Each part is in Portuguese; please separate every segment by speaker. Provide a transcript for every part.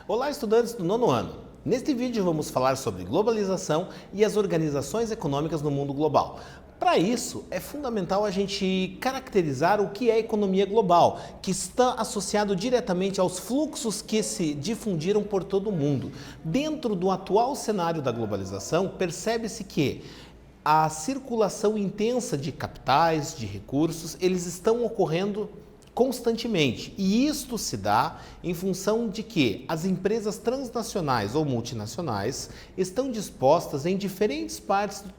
Speaker 1: Olá, estudantes do nono ano! Neste vídeo vamos falar sobre globalização e as organizações econômicas no mundo global. Para isso, é fundamental a gente caracterizar o que é economia global, que está associado diretamente aos fluxos que se difundiram por todo o mundo. Dentro do atual cenário da globalização, percebe-se que a circulação intensa de capitais, de recursos, eles estão ocorrendo constantemente. E isto se dá em função de que as empresas transnacionais ou multinacionais estão dispostas em diferentes partes do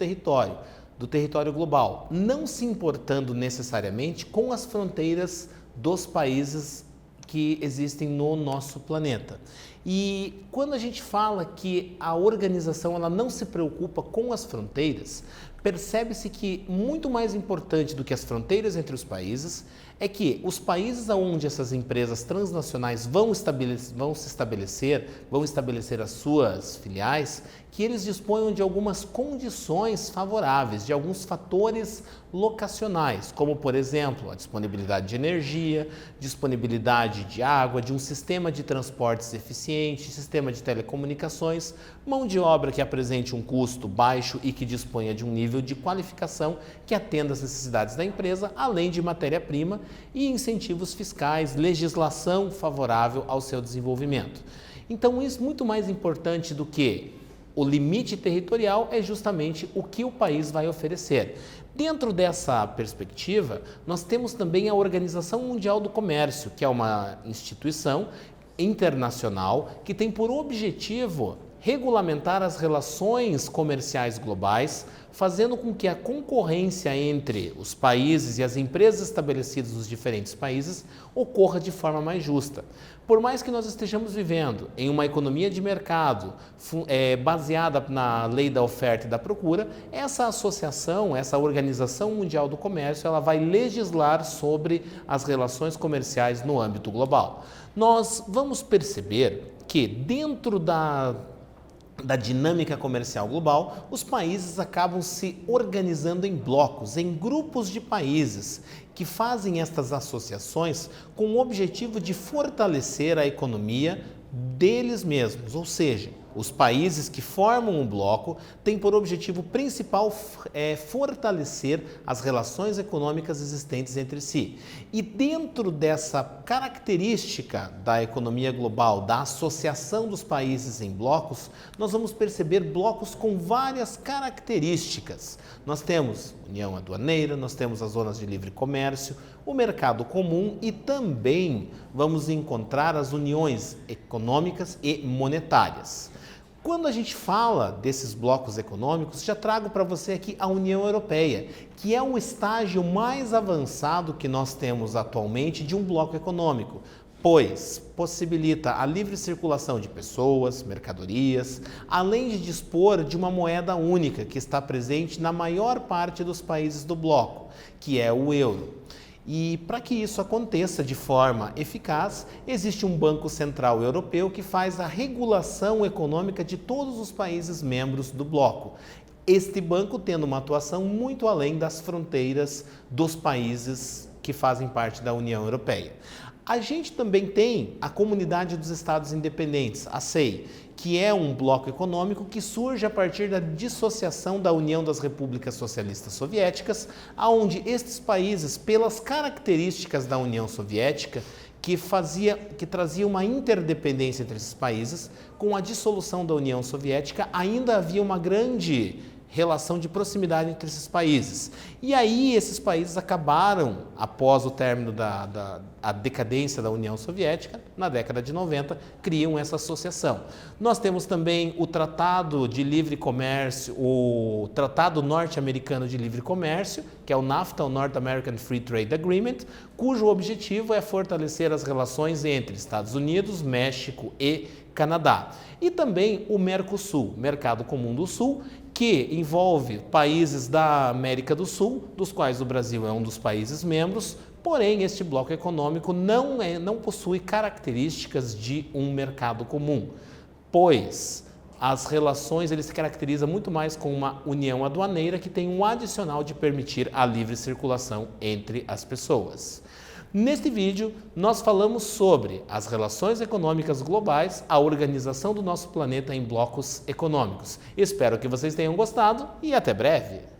Speaker 1: território global, não se importando necessariamente com as fronteiras dos países que existem no nosso planeta. E quando a gente fala que a organização ela não se preocupa com as fronteiras, percebe-se que muito mais importante do que as fronteiras entre os países é que os países onde essas empresas transnacionais vão estabelecer as suas filiais, que eles disponham de algumas condições favoráveis, de alguns fatores locacionais, como por exemplo a disponibilidade de energia, disponibilidade de água, de um sistema de transportes eficiente, sistema de telecomunicações, mão de obra que apresente um custo baixo e que disponha de um nível de qualificação que atenda às necessidades da empresa, além de matéria-prima e incentivos fiscais, legislação favorável ao seu desenvolvimento. Então, isso muito mais importante do que o limite territorial é justamente o que o país vai oferecer. Dentro dessa perspectiva, nós temos também a Organização Mundial do Comércio, que é uma instituição internacional que tem por objetivo regulamentar as relações comerciais globais, fazendo com que a concorrência entre os países e as empresas estabelecidas nos diferentes países ocorra de forma mais justa. Por mais que nós estejamos vivendo em uma economia de mercado baseada na lei da oferta e da procura, essa associação, essa Organização Mundial do Comércio, ela vai legislar sobre as relações comerciais no âmbito global. Nós vamos perceber que dentro da dinâmica comercial global, os países acabam se organizando em blocos, em grupos de países, que fazem estas associações com o objetivo de fortalecer a economia deles mesmos, ou seja, os países que formam um bloco têm por objetivo principal fortalecer as relações econômicas existentes entre si. E dentro dessa característica da economia global, da associação dos países em blocos, nós vamos perceber blocos com várias características. Nós temos união aduaneira, nós temos as zonas de livre comércio, o mercado comum e também vamos encontrar as uniões econômicas e monetárias. Quando a gente fala desses blocos econômicos, já trago para você aqui a União Europeia, que é o estágio mais avançado que nós temos atualmente de um bloco econômico, pois possibilita a livre circulação de pessoas, mercadorias, além de dispor de uma moeda única que está presente na maior parte dos países do bloco, que é o euro. E para que isso aconteça de forma eficaz, existe um Banco Central Europeu que faz a regulação econômica de todos os países membros do bloco. Este banco tendo uma atuação muito além das fronteiras dos países que fazem parte da União Europeia. A gente também tem a Comunidade dos Estados Independentes, a CEI, que é um bloco econômico que surge a partir da dissociação da União das Repúblicas Socialistas Soviéticas, onde estes países, pelas características da União Soviética, que trazia uma interdependência entre esses países, com a dissolução da União Soviética, ainda havia uma grande relação de proximidade entre esses países. E aí esses países acabaram, após o término da decadência da União Soviética, na década de 90, criam essa associação. Nós temos também o Tratado de Livre Comércio, o Tratado Norte-Americano de Livre Comércio, que é o NAFTA, o North American Free Trade Agreement, cujo objetivo é fortalecer as relações entre Estados Unidos, México e Canadá. E também o Mercosul, Mercado Comum do Sul, que envolve países da América do Sul, dos quais o Brasil é um dos países membros, porém este bloco econômico não possui características de um mercado comum, pois as relações ele se caracteriza muito mais com uma união aduaneira que tem um adicional de permitir a livre circulação entre as pessoas. Neste vídeo, nós falamos sobre as relações econômicas globais, a organização do nosso planeta em blocos econômicos. Espero que vocês tenham gostado e até breve!